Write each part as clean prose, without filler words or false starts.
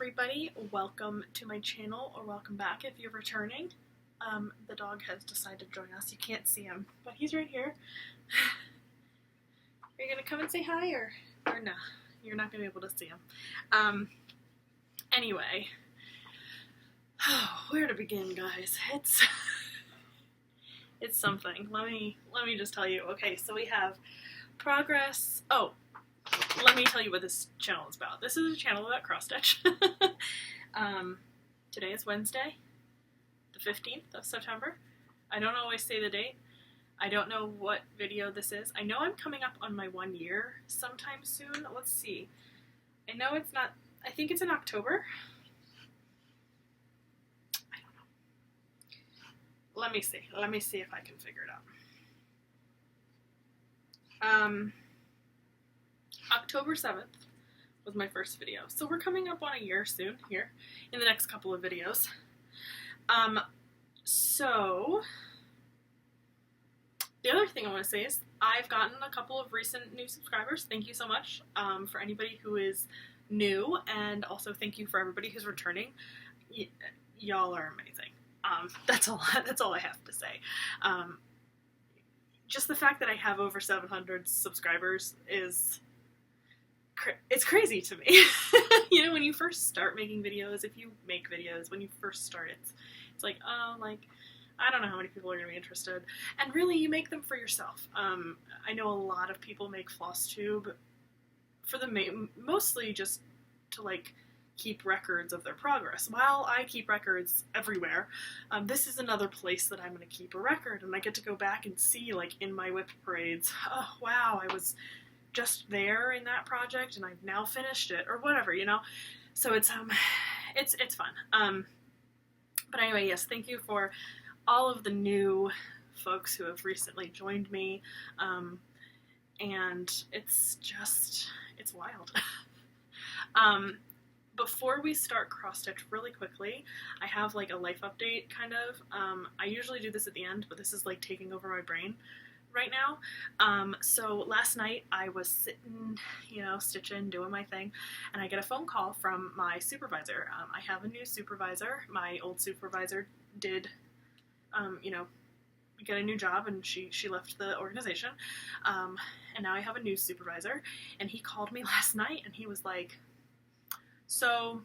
everybody, welcome to my channel, or welcome back if you're returning. The dog has decided to join us. You can't see him, but he's right here. Are you gonna come and say hi, or no? You're not gonna be able to see him. Anyway, where to begin, guys? It's something. Let me just tell you. Okay, so we have progress. Oh, let me tell you what this channel is about. This is a channel about cross stitch. Today is Wednesday, the 15th of September. I don't always say the date. I don't know what video this is. I know I'm coming up on my 1 year sometime soon. Let's see. I know it's not, I think it's in October. I don't know. Let me see. Let me see if I can figure it out. October 7th was my first video. So we're coming up on a year soon here in the next couple of videos. So the other thing I want to say is I've gotten a couple of recent new subscribers. Thank you so much for anybody who is new, and also thank you for everybody who's returning. Y'all are amazing. That's all I have to say. Just the fact that I have over 700 subscribers it's crazy to me. You know, when you first start making videos, if you make videos, when you first start, it's like, oh, like, I don't know how many people are going to be interested. And really, you make them for yourself. I know a lot of people make Flosstube for mostly just to, like, keep records of their progress. While I keep records everywhere, this is another place that I'm going to keep a record, and I get to go back and see, like, in my WIP parades, oh, wow, I was just there in that project and I've now finished it, or whatever, you know? So it's fun. But anyway, yes, thank you for all of the new folks who have recently joined me, and it's wild. Before we start cross stitch, really quickly, I have like a life update, kind of. I usually do this at the end, but this is like taking over my brain right now. So last night I was sitting, you know, stitching, doing my thing, and I get a phone call from my supervisor. I have a new supervisor. My old supervisor did, you know, get a new job, and she left the organization, and now I have a new supervisor, and he called me last night, and he was like, so,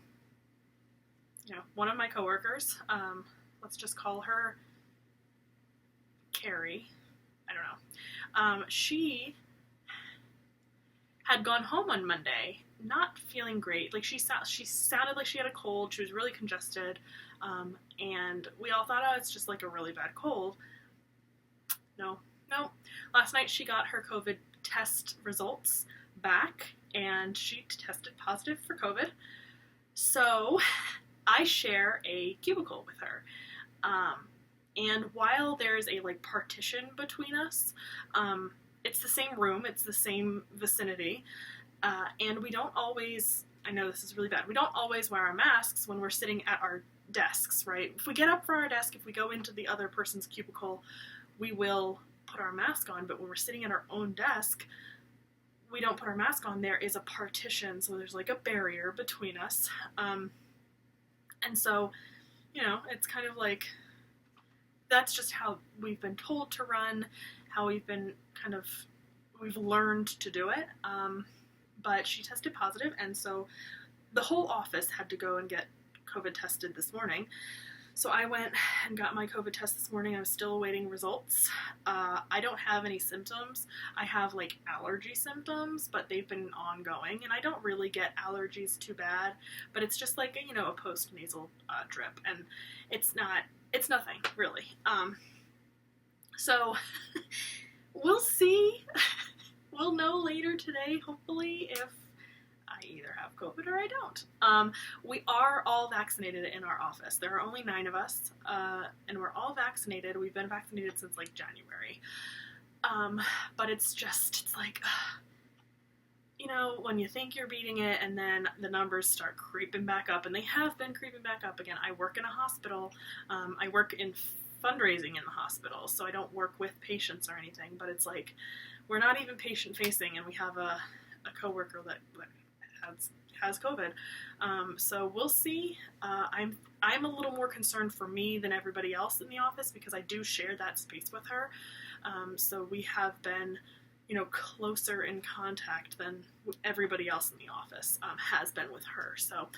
you know, one of my coworkers, let's just call her Carrie, I don't know, she had gone home on Monday, not feeling great. Like, she sounded like she had a cold. She was really congested, and we all thought, oh, it's just like a really bad cold. No. Last night she got her COVID test results back, and she tested positive for COVID. So I share a cubicle with her. And while there's a like partition between us, it's the same room, it's the same vicinity, and we don't always, I know this is really bad, we don't always wear our masks when we're sitting at our desks, right? If we get up from our desk, if we go into the other person's cubicle, we will put our mask on, but when we're sitting at our own desk, we don't put our mask on. There is a partition, so there's like a barrier between us, and so, you know, it's kind of like, that's just how we've been told to run, how we've learned to do it, but she tested positive, and so the whole office had to go and get COVID tested this morning. So I went and got my COVID test this morning. I'm still awaiting results. I don't have any symptoms. I have like allergy symptoms, but they've been ongoing, and I don't really get allergies too bad, but it's just like, you know, a post-nasal drip, and it's nothing really. So we'll see. We'll know later today, hopefully, if I either have COVID or I don't. We are all vaccinated in our office. There are only 9 of us, and we're all vaccinated. We've been vaccinated since like January. But it's like, you know, when you think you're beating it, and then the numbers start creeping back up, and they have been creeping back up again. I work in a hospital. I work in fundraising in the hospital, so I don't work with patients or anything, but it's like, we're not even patient-facing, and we have a coworker that has COVID. So we'll see. I'm a little more concerned for me than everybody else in the office because I do share that space with her. So we have been, you know, closer in contact than everybody else in the office has been with her. So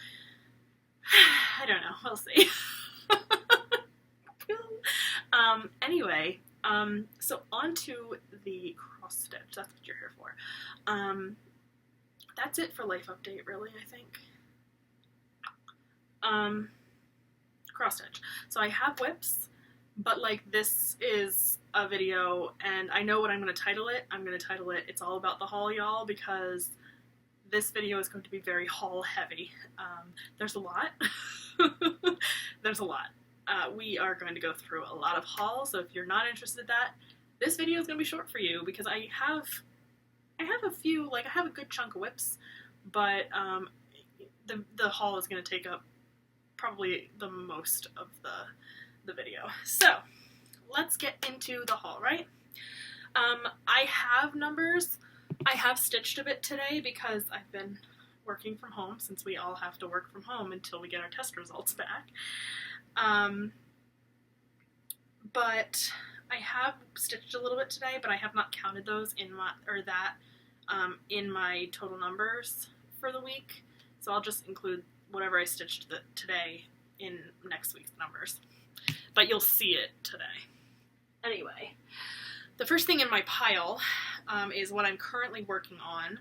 I don't know. We'll see. Anyway, so on to the cross stitch. That's what you're here for. That's it for life update, really, I think. Cross stitch. So I have whips, but like this is a video, and I know what I'm going to title it. I'm going to title it "It's All About the Haul, Y'all," because this video is going to be very haul heavy. There's a lot. There's a lot. We are going to go through a lot of hauls, so if you're not interested in that, this video is going to be short for you because I have a few, like I have a good chunk of whips, but the haul is going to take up probably the most of the video. So let's get into the haul, right? I have numbers. I have stitched a bit today because I've been working from home, since we all have to work from home until we get our test results back. But I have stitched a little bit today, but I have not counted those in my, in my total numbers for the week. So I'll just include whatever I stitched today in next week's numbers. But you'll see it today. Anyway, the first thing in my pile is what I'm currently working on.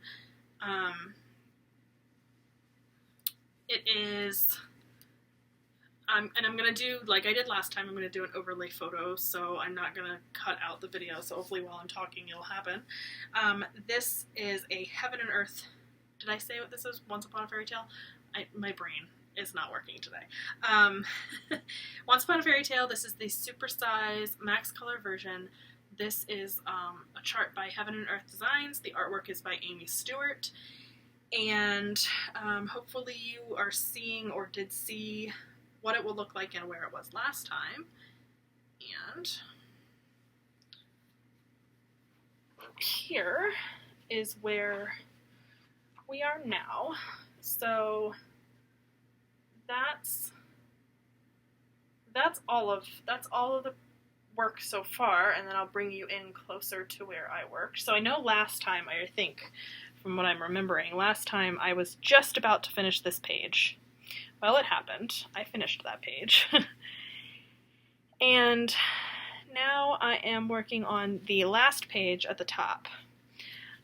It is... and I'm going to do, like I did last time, I'm going to do an overlay photo, so I'm not going to cut out the video, so hopefully while I'm talking it'll happen. This is a Heaven and Earth. Did I say what this is? Once Upon a Fairy Tale? My brain is not working today. Once Upon a Fairy Tale, this is the supersize max color version. This is a chart by Heaven and Earth Designs. The artwork is by Aimee Stewart. And hopefully you are seeing or did see what it will look like and where it was last time. And here is where we are now. So that's all of the work so far, and then I'll bring you in closer to where I worked. So I know last time, I think, from what I'm remembering, last time I was just about to finish this page. Well, it happened. I finished that page. And now I am working on the last page at the top.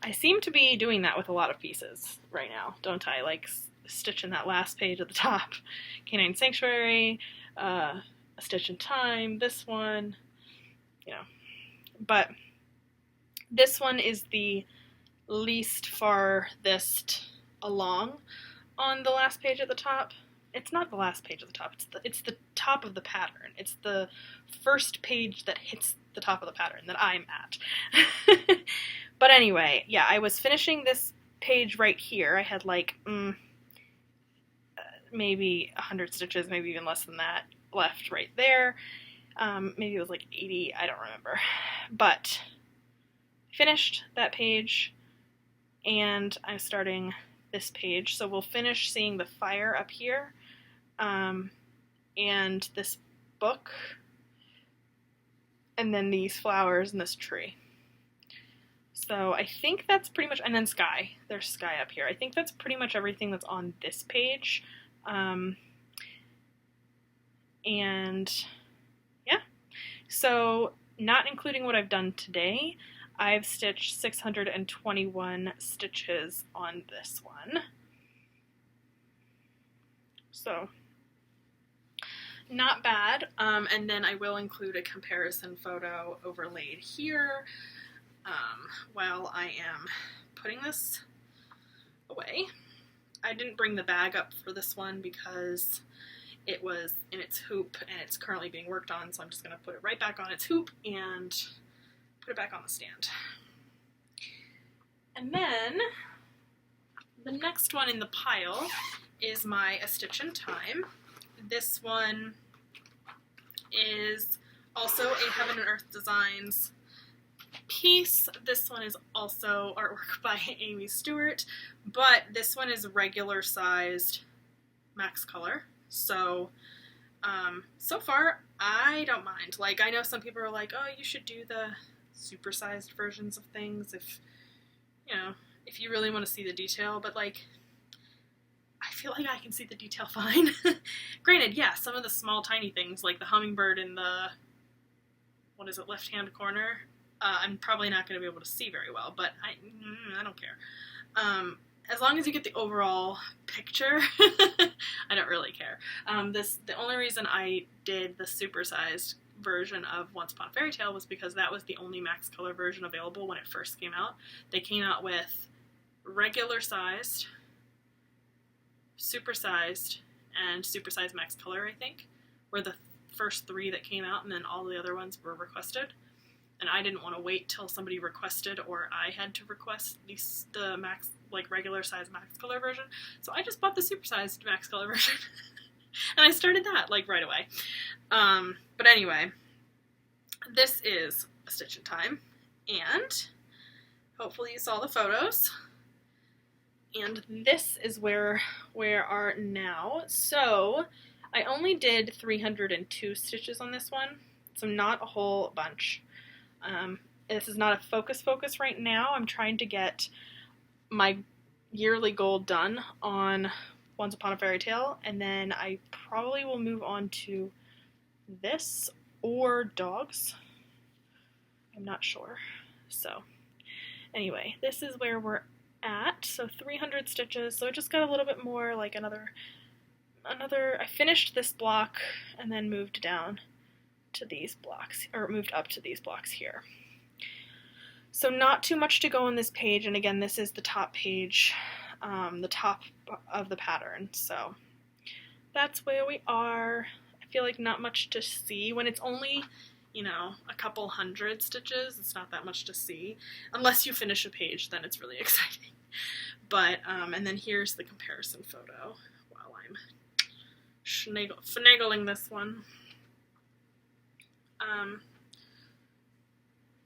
I seem to be doing that with a lot of pieces right now, don't I? Like stitching that last page at the top. Canine Sanctuary, A Stitch in Time, this one, you know. But this one is the least farthest along on the last page at the top. It's not the last page at the top, it's the top of the pattern. It's the first page that hits the top of the pattern that I'm at. But anyway, yeah, I was finishing this page right here. I had like maybe 100 stitches, maybe even less than that, left right there. Maybe it was like 80, I don't remember. But finished that page, and I'm starting this page. So we'll finish seeing the fire up here, and this book, and then these flowers and this tree. So I think that's pretty much, and then sky. There's sky up here. I think that's pretty much everything that's on this page. And yeah, so not including what I've done today, I've stitched 621 stitches on this one. So not bad. And then I will include a comparison photo overlaid here while I am putting this away. I didn't bring the bag up for this one because it was in its hoop and it's currently being worked on, so I'm just going to put it right back on its hoop and put it back on the stand. And then the next one in the pile is my A Stitch in Time. This one is also a Heaven and Earth Designs piece. This one is also artwork by Aimee Stewart, but this one is regular sized max color. So, so far I don't mind. Like, I know some people are like, oh, you should do the supersized versions of things if, you know, if you really want to see the detail, but like, I feel like I can see the detail fine. Granted, yeah, some of the small tiny things like the hummingbird in the, what is it, left-hand corner, I'm probably not going to be able to see very well, but I don't care. As long as you get the overall picture, I don't really care. The only reason I did the supersized version of Once Upon a Fairy Tale was because that was the only max color version available when it first came out. They came out with regular sized, supersized, and supersized max color, I think, were the first 3 that came out, and then all the other ones were requested. And I didn't want to wait till somebody requested or I had to request the max, like regular size max color version. So I just bought the supersized max color version. And I started that like right away. But anyway, this is a stitch in time, and hopefully you saw the photos. And this is where we are now. So I only did 302 stitches on this one, so not a whole bunch. This is not a focus right now. I'm trying to get my yearly goal done on Once Upon a Fairy Tale, and then I probably will move on to this or dogs. I'm not sure. So anyway, this is where we're at. So 300 stitches. So I just got a little bit more, like another. I finished this block and then moved down to these blocks, or moved up to these blocks here. So not too much to go on this page, and again, this is the top page, the top of the pattern, so that's where we are. I feel like not much to see. When it's only, you know, a couple hundred stitches, it's not that much to see. Unless you finish a page, then it's really exciting. But, and then here's the comparison photo while I'm finagling this one.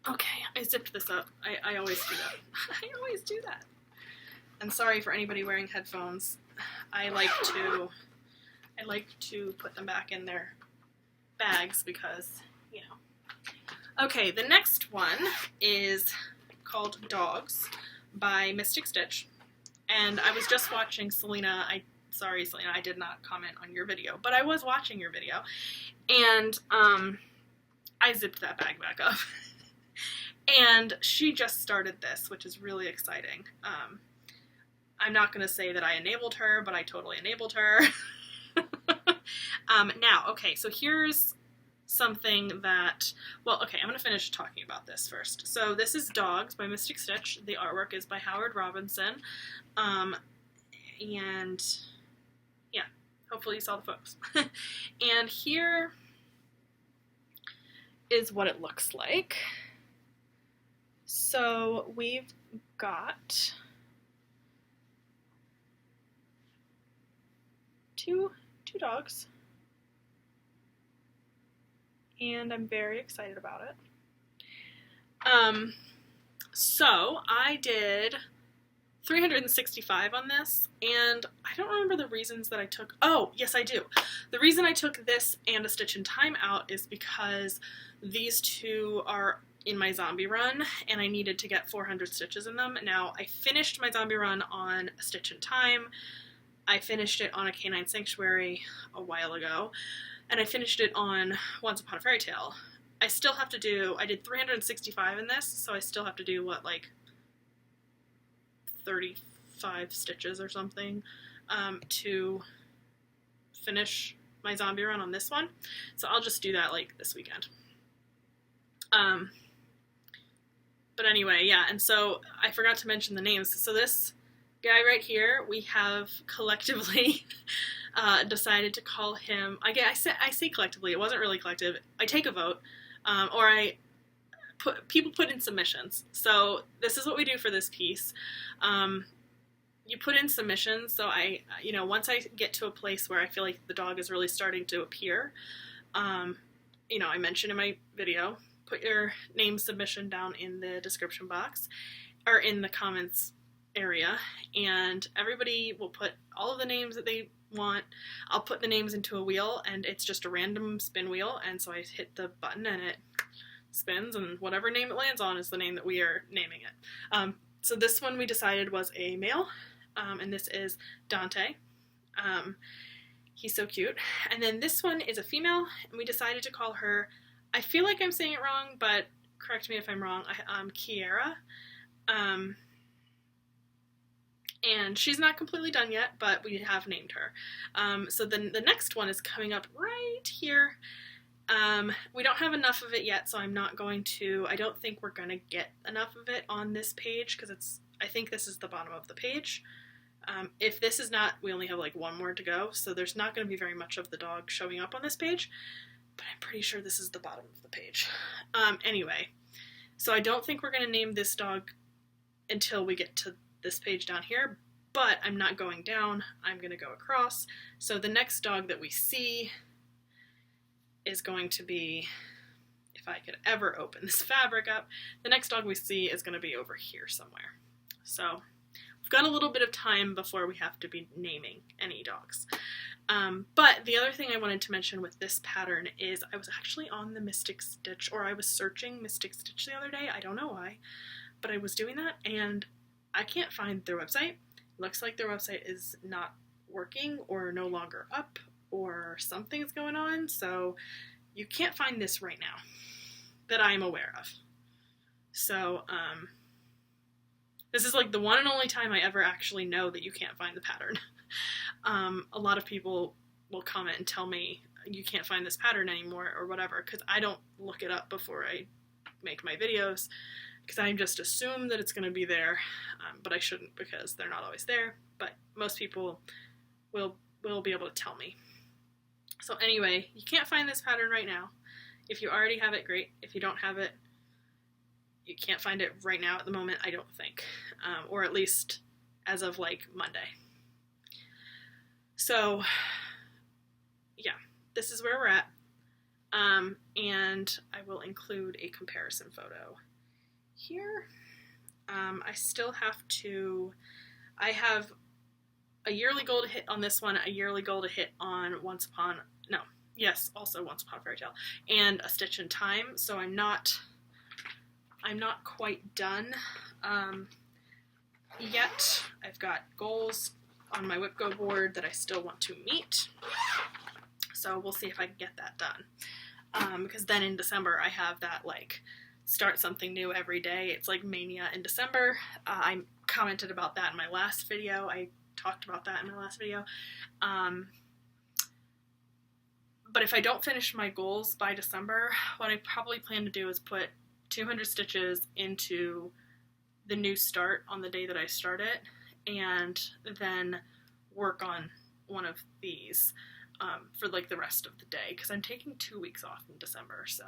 Okay, I zipped this up. I always do that. I always do that. And sorry for anybody wearing headphones. I like to put them back in their bags because, you know. Okay, the next one is called Dogs by Mystic Stitch. And I was just watching Selena. Sorry, Selena, I did not comment on your video, but I was watching your video. And, I zipped that bag back up. And she just started this, which is really exciting. I'm not going to say that I enabled her, but I totally enabled her. Now, okay, so here's something that, well, okay, I'm going to finish talking about this first. So this is Dogs by Mystic Stitch. The artwork is by Howard Robinson. And, yeah, hopefully you saw the photos. And here is what it looks like. So we've got two dogs, and I'm very excited about it. So I did 365 on this, and I don't remember the reasons that I took. Oh, yes, I do. The reason I took this and a stitch in time out is because these two are in my zombie run, and I needed to get 400 stitches in them. Now, I finished my zombie run on a stitch in time. I finished it on a Canine Sanctuary a while ago, and I finished it on Once Upon a Fairy Tale. I still have to do, I did 365 in this, so I still have to do, what, like 35 stitches or something to finish my zombie run on this one. So I'll just do that, like, this weekend. But anyway, yeah, and so I forgot to mention the names. So this guy right here, we have collectively decided to call him, I say collectively, it wasn't really collective. I take a vote, or people put in submissions. So this is what we do for this piece. You put in submissions, so you know, once I get to a place where I feel like the dog is really starting to appear, you know, I mentioned in my video, put your name submission down in the description box, or in the comments area, and everybody will put all of the names that they want. I'll put the names into a wheel, and it's just a random spin wheel, and so I hit the button and it spins, and whatever name it lands on is the name that we are naming it. So this one we decided was a male, and this is Dante. He's so cute. And then this one is a female, and we decided to call her, I feel like I'm saying it wrong, but correct me if I'm wrong, Kiara. And she's not completely done yet, but we have named her. So then the next one is coming up right here. We don't have enough of it yet, so I'm not going to, I don't think we're going to get enough of it on this page, because I think this is the bottom of the page. If this is not, we only have like one more to go, so there's not going to be very much of the dog showing up on this page, but I'm pretty sure this is the bottom of the page. Anyway, so I don't think we're going to name this dog until we get to this page down here, but I'm not going down, I'm going to go across. So the next dog that we see is going to be, if I could ever open this fabric up, the next dog we see is going to be over here somewhere. So we've got a little bit of time before we have to be naming any dogs. But the other thing I wanted to mention with this pattern is I was actually on the Mystic Stitch, or I was searching Mystic Stitch the other day, I don't know why, but I was doing that, and I can't find their website. Looks like their website is not working or no longer up, or something's going on, so you can't find this right now that I'm aware of. So this is like the one and only time I ever actually know that you can't find the pattern. A lot of people will comment and tell me you can't find this pattern anymore or whatever, because I don't look it up before I make my videos, because I just assume that it's going to be there, but I shouldn't, because they're not always there, but most people will be able to tell me. So anyway, you can't find this pattern right now. If you already have it, great. If you don't have it, you can't find it right now at the moment, I don't think, or at least as of like Monday. So yeah, this is where we're at, and I will include a comparison photo here. I still have to, I have a yearly goal to hit on this one, a yearly goal to hit on also Once Upon a Fairytale, and A Stitch in Time, so I'm not quite done yet. I've got goals on my WIP Go board that I still want to meet, so we'll see if I can get that done, because then in December I have that like start something new every day. It's like mania in December. I commented about that in my last video. I talked about that in my last video. But if I don't finish my goals by December, what I probably plan to do is put 200 stitches into the new start on the day that I start it, and then work on one of these for like the rest of the day, because I'm taking 2 weeks off in December, so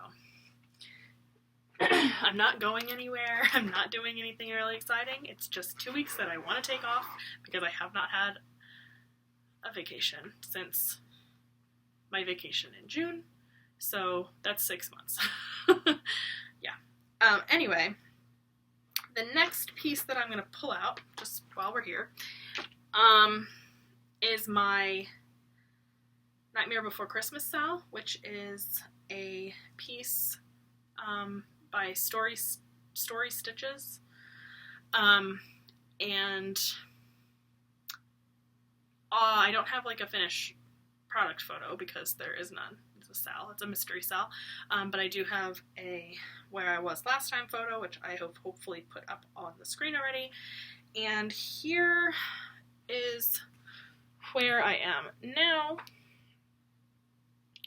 I'm not going anywhere, I'm not doing anything really exciting, it's just 2 weeks that I want to take off, because I have not had a vacation since my vacation in June, so that's 6 months. Yeah. Anyway, the next piece that I'm going to pull out, just while we're here, is my Nightmare Before Christmas SAL, which is a piece by Story Stitches, and I don't have like a finished product photo because there is none. It's a SAL, it's a mystery SAL, but I do have a where I was last time photo, which I have hopefully put up on the screen already, and here is where I am now.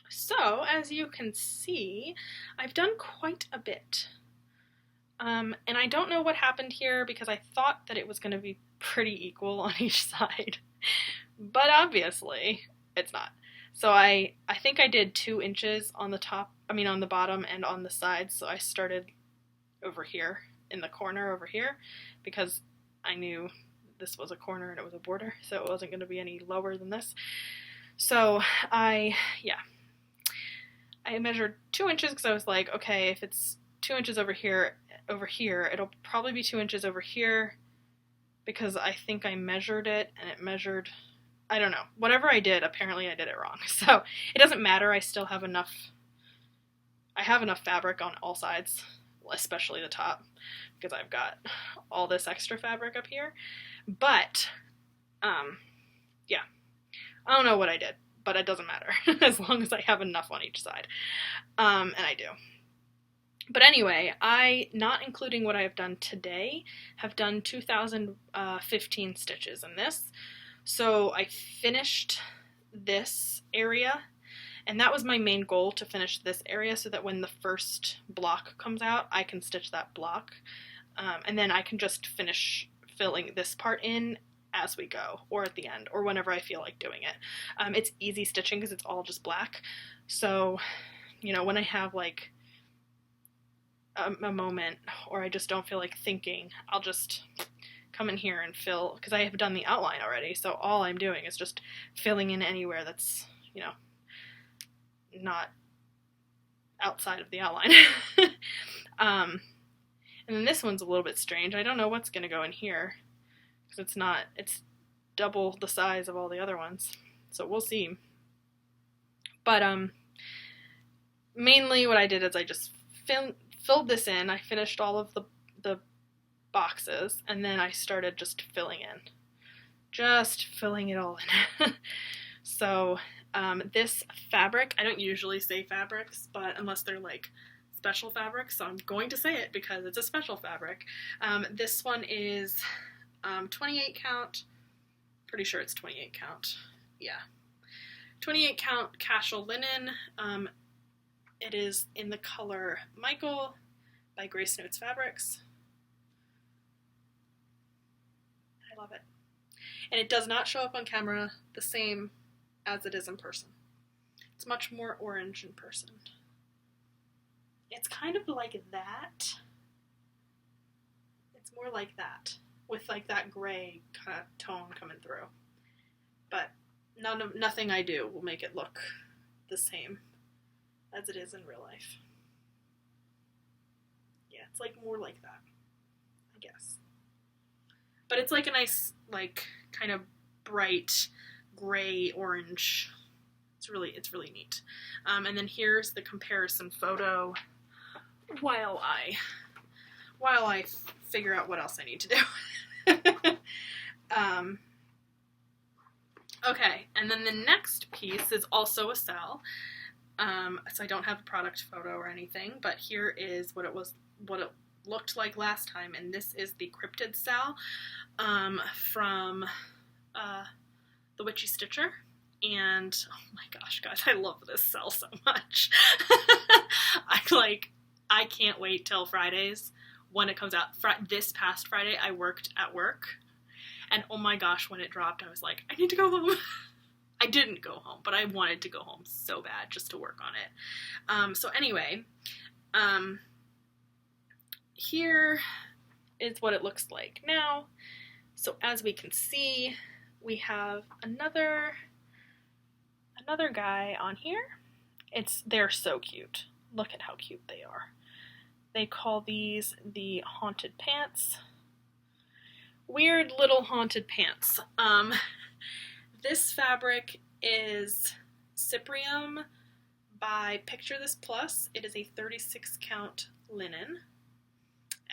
So, as you can see, I've done quite a bit. And I don't know what happened here, because I thought that it was going to be pretty equal on each side. But obviously, it's not. So I think I did 2 inches on the top, on the bottom and on the sides. So I started over here, in the corner over here, because I knew this was a corner and it was a border, so it wasn't going to be any lower than this. So I measured 2 inches, because I was like, okay, if it's 2 inches over here, it'll probably be 2 inches over here because I think I measured it and it measured, I don't know, whatever I did, apparently I did it wrong. So it doesn't matter, I still have enough, I have enough fabric on all sides, especially the top, because I've got all this extra fabric up here. But, yeah, I don't know what I did, but it doesn't matter as long as I have enough on each side, and I do. But anyway, I, not including what I have done today, have done 2,015 stitches in this. So I finished this area, and that was my main goal, to finish this area so that when the first block comes out, I can stitch that block, and then I can just finish filling this part in as we go, or at the end, or whenever I feel like doing it. It's easy stitching because it's all just black, so, you know, when I have like a moment, or I just don't feel like thinking, I'll just come in here and fill, because I have done the outline already, so all I'm doing is just filling in anywhere that's, you know, not outside of the outline. And then this one's a little bit strange. I don't know what's going to go in here, because it's not, it's double the size of all the other ones, so we'll see. But mainly what I did is I just filled this in. I finished all of the boxes, and then I started just filling it all in. So this fabric, I don't usually say fabrics, but unless they're like special fabrics, so I'm going to say it because it's a special fabric. This one is 28 count, pretty sure it's 28 count, yeah. 28 count casual linen. It is in the color Michael by Grace Notes Fabrics. I love it. And it does not show up on camera the same as it is in person. It's much more orange in person. It's kind of like that. It's more like that, with like that gray kind of tone coming through. But nothing I do will make it look the same as it is in real life. Yeah, it's like more like that, I guess. But it's like a nice, like, kind of bright gray orange. It's really neat. And then here's the comparison photo while I figure out what else I need to do. Okay, and then the next piece is also a SAL. So I don't have a product photo or anything, but here is what it looked like last time, and this is the Cryptid SAL from the Witchy Stitcher. And oh my gosh, guys, I love this SAL so much. I can't wait till Fridays when it comes out. This past Friday, I worked at work, and oh my gosh, when it dropped, I was like, I need to go home. I didn't go home, but I wanted to go home so bad just to work on it. So anyway, here is what it looks like now. So as we can see, we have another guy on here. They're so cute. Look at how cute they are. They call these the haunted pants. Weird little haunted pants. This fabric is Cyprium by Picture This Plus. It is a 36 count linen,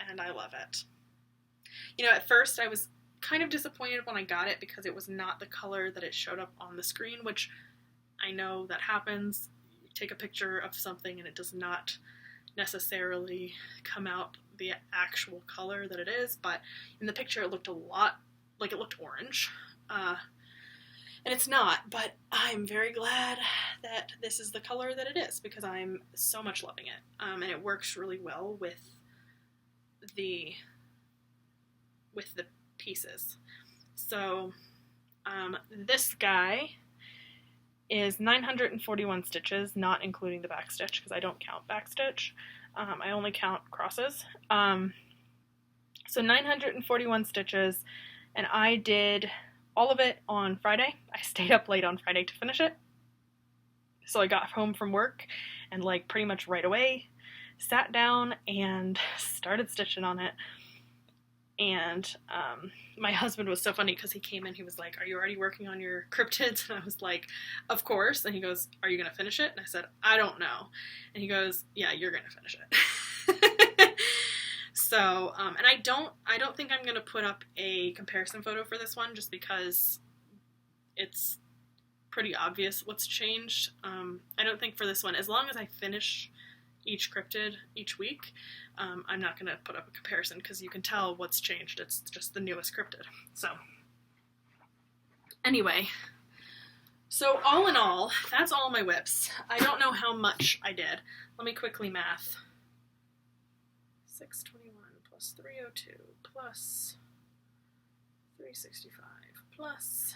and I love it. You know, at first I was kind of disappointed when I got it because it was not the color that it showed up on the screen, which I know that happens. You take a picture of something and it does not necessarily come out the actual color that it is, but in the picture it looked a lot like it looked orange. And it's not, but I'm very glad that this is the color that it is because I'm so much loving it. And it works really well with the pieces. So this guy is 941 stitches, not including the back stitch because I don't count back stitch. I only count crosses. So 941 stitches, and I did all of it on Friday. I stayed up late on Friday to finish it. So I got home from work and like pretty much right away sat down and started stitching on it. And my husband was so funny because he came in, he was like, "Are you already working on your cryptids?" And I was like, "Of course." And he goes, "Are you going to finish it?" And I said, "I don't know." And he goes, "Yeah, you're going to finish it." So, and I don't think I'm going to put up a comparison photo for this one just because it's pretty obvious what's changed. I don't think for this one, as long as I finish each cryptid each week, I'm not going to put up a comparison because you can tell what's changed. It's just the newest cryptid. So anyway, so all in all, that's all my WIPs. I don't know how much I did. Let me quickly math. 621 plus 302 plus 365 plus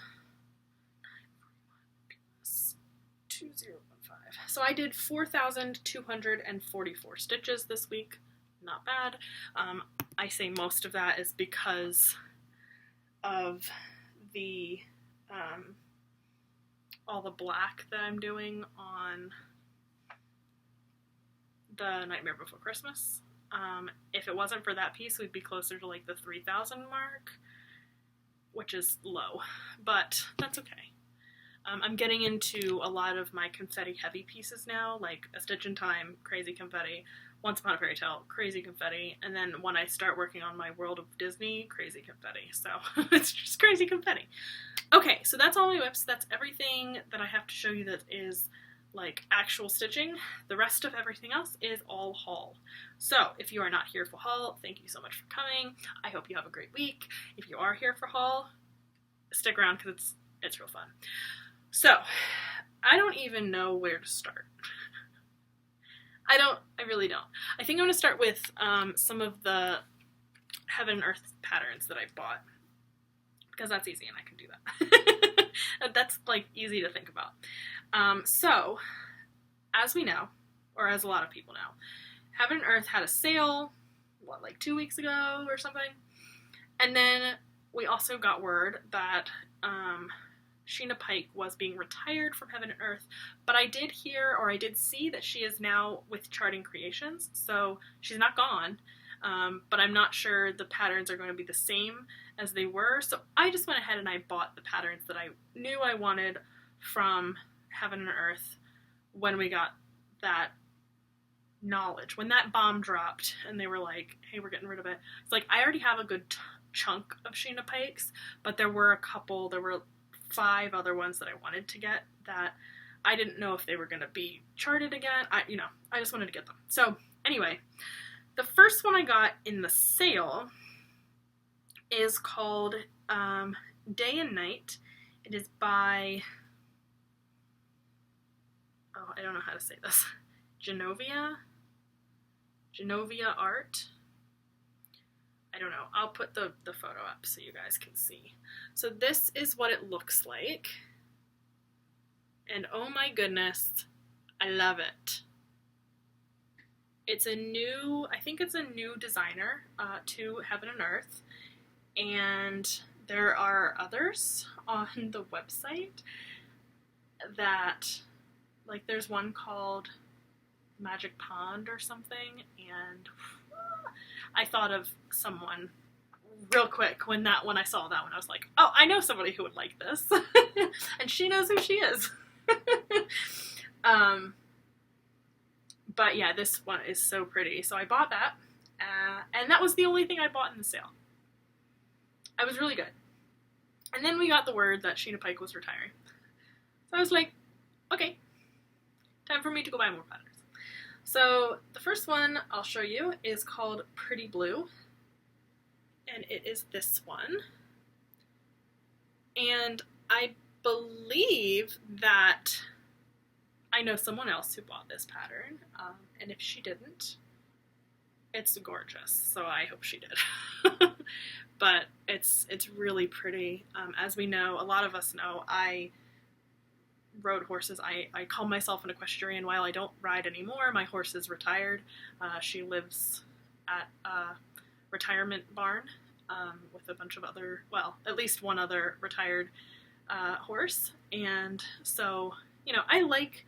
941 plus 2015. So I did 4,244 stitches this week. Not bad. I say most of that is because of the all the black that I'm doing on the Nightmare Before Christmas. If it wasn't for that piece, we'd be closer to like the 3,000 mark, which is low, but that's okay. I'm getting into a lot of my confetti heavy pieces now, like A Stitch in Time, crazy confetti, Once Upon a Fairy Tale, crazy confetti, and then when I start working on my World of Disney, crazy confetti. So it's just crazy confetti. Okay, so that's all my WIPs. That's everything that I have to show you that is like actual stitching. The rest of everything else is all haul. So if you are not here for haul, thank you so much for coming. I hope you have a great week. If you are here for haul, stick around because it's real fun. So I don't even know where to start. I really don't. I think I'm going to start with some of the Heaven and Earth patterns that I bought, because that's easy and I can do that. That's like easy to think about. So, as we know, or as a lot of people know, Heaven and Earth had a sale, like 2 weeks ago or something? And then we also got word that Sheena Pike was being retired from Heaven and Earth, but I did hear, or I did see, that she is now with Charting Creations, so she's not gone, but I'm not sure the patterns are going to be the same as they were, so I just went ahead and I bought the patterns that I knew I wanted from Heaven and Earth when we got that knowledge, when that bomb dropped and they were like, hey, we're getting rid of it. It's like, I already have a good chunk of Sheena Pikes, but there were 5 other ones that I wanted to get that I didn't know if they were going to be charted again. I just wanted to get them. So anyway, the first one I got in the sale is called Day and Night. It is by, I don't know how to say this, Genovia Art. I don't know. I'll put the photo up so you guys can see. So this is what it looks like. And oh my goodness, I love it. It's a new, I think it's a new designer to Heaven and Earth. And there are others on the website that, like, there's one called Magic Pond or something, and I thought of someone real quick when I saw that one. I was like, oh, I know somebody who would like this. And she knows who she is. But yeah, this one is so pretty. So I bought that. And that was the only thing I bought in the sale. I was really good. And then we got the word that Sheena Pike was retiring. So I was like, okay, time for me to go buy more patterns. So the first one I'll show you is called Pretty Blue, and it is this one. And I believe that I know someone else who bought this pattern, and if she didn't, it's gorgeous, so I hope she did. But it's really pretty. As we know, a lot of us know, I rode horses. I call myself an equestrian. While I don't ride anymore, my horse is retired. She lives at a retirement barn with a bunch of other, well, at least one other retired horse. And so, I like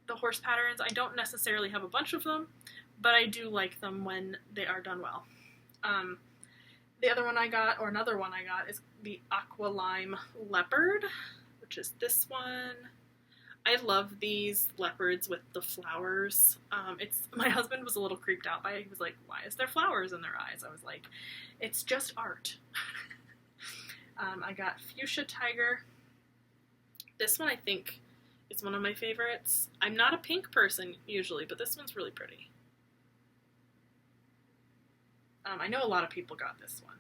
the horse patterns. I don't necessarily have a bunch of them, but I do like them when they are done well. The other one I got, or another one I got, is the Aqua Lime Leopard, which is this one. I love these leopards with the flowers. My husband was a little creeped out by it. He was like, why is there flowers in their eyes? I was like, it's just art. I got Fuchsia Tiger. This one I think is one of my favorites. I'm not a pink person usually, but this one's really pretty. I know a lot of people got this one.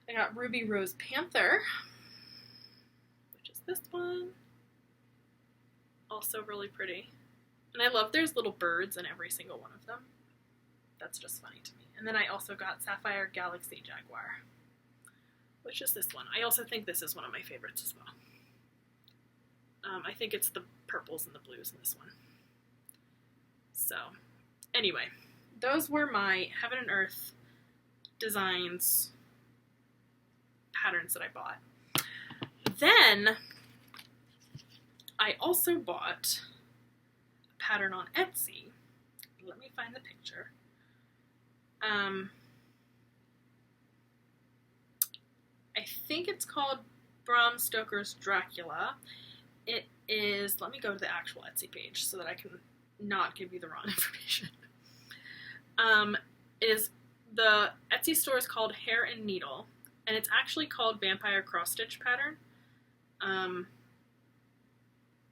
I got Ruby Rose Panther, which is this one. Also really pretty. And I love there's little birds in every single one of them. That's just funny to me. And then I also got Sapphire Galaxy Jaguar, which is this one. I also think this is one of my favorites as well. I think it's the purples and the blues in this one. So, anyway, those were my Heaven and Earth designs, patterns that I bought. Then, I also bought a pattern on Etsy. Let me find the picture. I think it's called Bram Stoker's Dracula. It is, let me go to the actual Etsy page so that I can not give you the wrong information. The Etsy store is called Hair and Needle, and it's actually called Vampire Cross Stitch Pattern.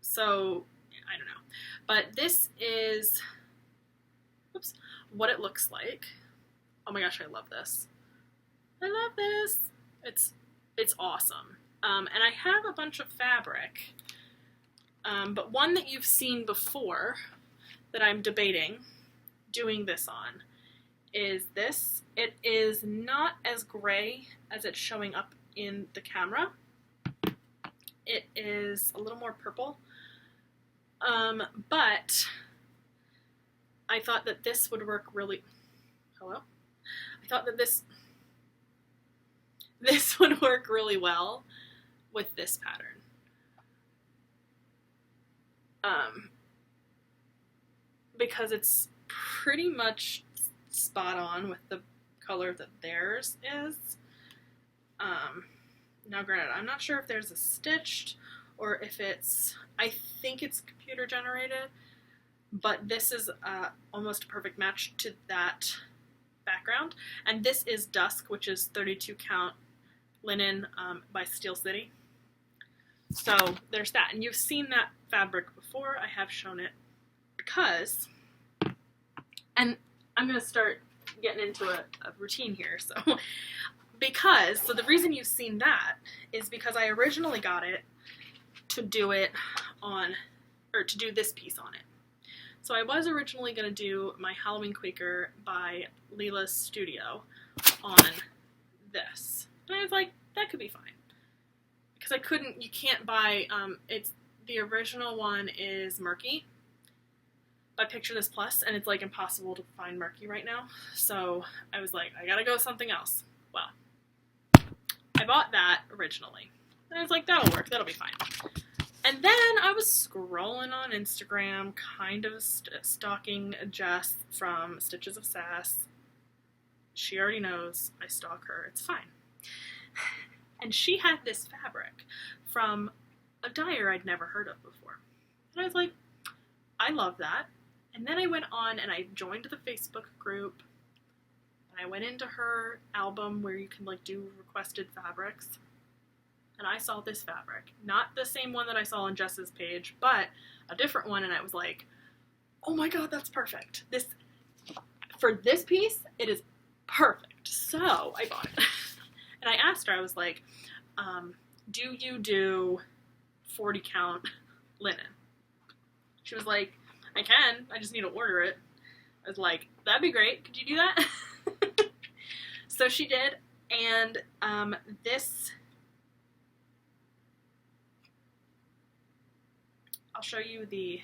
So, I don't know. But this is, what it looks like. Oh my gosh, I love this. I love this. It's awesome. And I have a bunch of fabric. But one that you've seen before that I'm debating doing this on is this. It is not as gray as it's showing up in the camera. It is a little more purple. But I thought that this would work really... Hello? I thought that this would work really well with this pattern. Because it's pretty much spot on with the color that theirs is. Now granted, I'm not sure if there's a stitched or if it's, I think it's computer generated, but this is almost a perfect match to that background. And this is Dusk, which is 32 count linen by Steel City. So there's that. And you've seen that fabric before. I have shown it because, and I'm going to start getting into a routine here. So the reason you've seen that is because I originally got it to do it on, or to do this piece on it. So I was originally going to do my Halloween Quaker by Leela's Studio on this. And I was like, that could be fine. Because you can't buy, the original one is Murky by Picture This Plus, and it's like impossible to find Murky right now. So I was like, I gotta go with something else. Well, I bought that originally. And I was like, that'll work, that'll be fine. And then I was scrolling on Instagram, kind of stalking Jess from Stitches of Sass. She already knows I stalk her, it's fine. And she had this fabric from a dyer I'd never heard of before. And I was like, I love that. And then I went on and I joined the Facebook group. And I went into her album where you can like do requested fabrics. And I saw this fabric. Not the same one that I saw on Jess's page, but a different one. And I was like, oh my god, that's perfect. For this piece, it is perfect. So I bought it. And I asked her, I was like, do you do 40 count linen? She was like, I can, I just need to order it. I was like, that'd be great, could you do that? So she did, and this, I'll show you the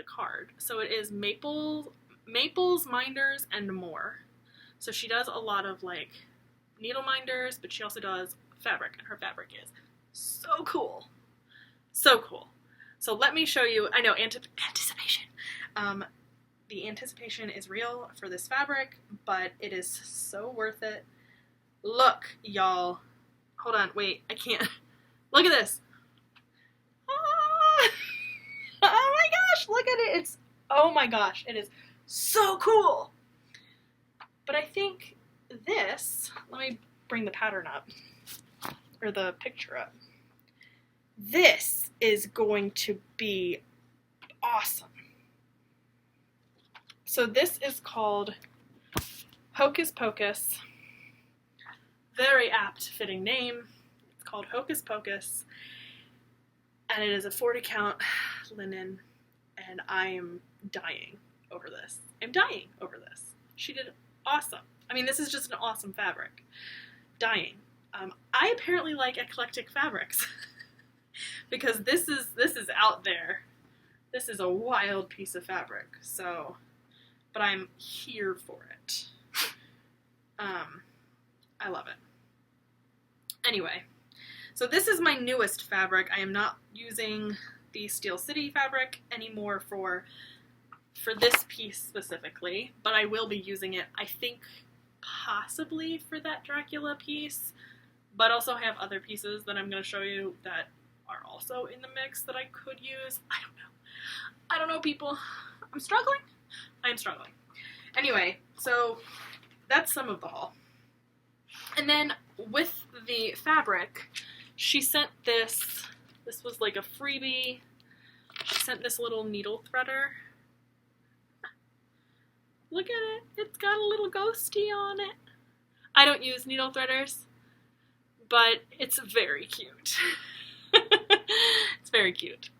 card. So it is Maples, Minders, and More. So she does a lot of like needle minders, but she also does fabric, and her fabric is so cool. So cool. So let me show you, I know, anticipation. The anticipation is real for this fabric, but it is so worth it. Look, y'all. Hold on, wait, I can't. Look at this. Ah! Oh my gosh, look at it. It's, oh my gosh, it is so cool. But I think this, let me bring the pattern up, or the picture up. This is going to be awesome. So this is called Hocus Pocus. Very apt fitting name. It's called Hocus Pocus. And it is a 40 count linen. And I am dying over this. I'm dying over this. She did awesome. I mean, this is just an awesome fabric. Dying. I apparently like eclectic fabrics. Because this is out there. This is a wild piece of fabric. So, but I'm here for it. I love it. Anyway, so this is my newest fabric. I am not using the Steel City fabric anymore for this piece specifically, but I will be using it, I think, possibly for that Dracula piece, but also have other pieces that I'm going to show you that are also in the mix that I could use. I don't know. I don't know, people. I'm struggling. I'm struggling. Anyway, so that's some of the haul. And then with the fabric, she sent this. This was like a freebie. She sent this little needle threader. Look at it. It's got a little ghosty on it. I don't use needle threaders, but it's very cute. It's very cute.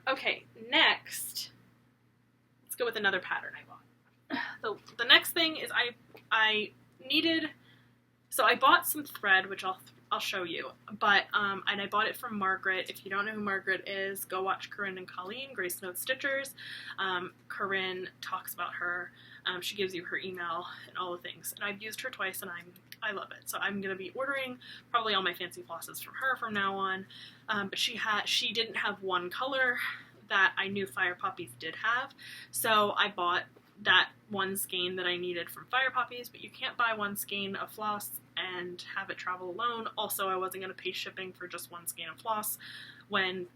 Okay, next, let's go with another pattern I bought. The next thing is I needed, so I bought some thread, which I'll show you, but, and I bought it from Margaret. If you don't know who Margaret is, go watch Corinne and Colleen, Grace Notes Stitchers. Corinne talks about her. She gives you her email and all the things, and I've used her twice, and I love it. So I'm going to be ordering probably all my fancy flosses from her from now on. But she didn't have one color that I knew Fire Poppies did have, so I bought that one skein that I needed from Fire Poppies, but you can't buy one skein of floss and have it travel alone. Also, I wasn't going to pay shipping for just one skein of floss when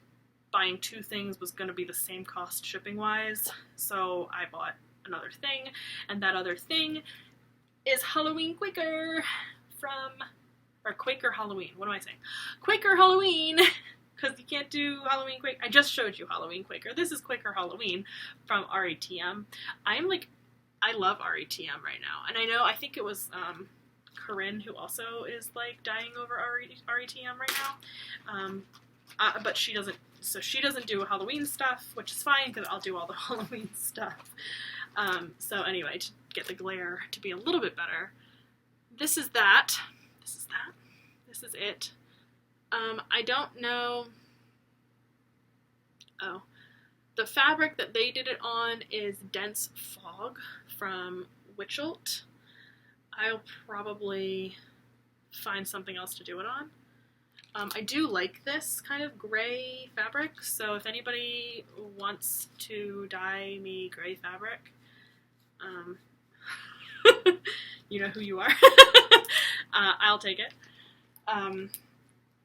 buying two things was going to be the same cost shipping-wise, so I bought another thing, and that other thing is Halloween Quaker Quaker Halloween. What am I saying? Quaker Halloween, because you can't do Halloween Quaker. I just showed you Halloween Quaker. This is Quaker Halloween from RETM. I love RETM right now, and I think it was Corinne who also is like dying over RETM right now. But she doesn't do Halloween stuff, which is fine because I'll do all the Halloween stuff. So anyway, to get the glare to be a little bit better, this is that. This is that. This is it. I don't know. Oh. The fabric that they did it on is Dense Fog from Witchelt. I'll probably find something else to do it on. I do like this kind of gray fabric, so if anybody wants to dye me gray fabric, you know who you are. I'll take it.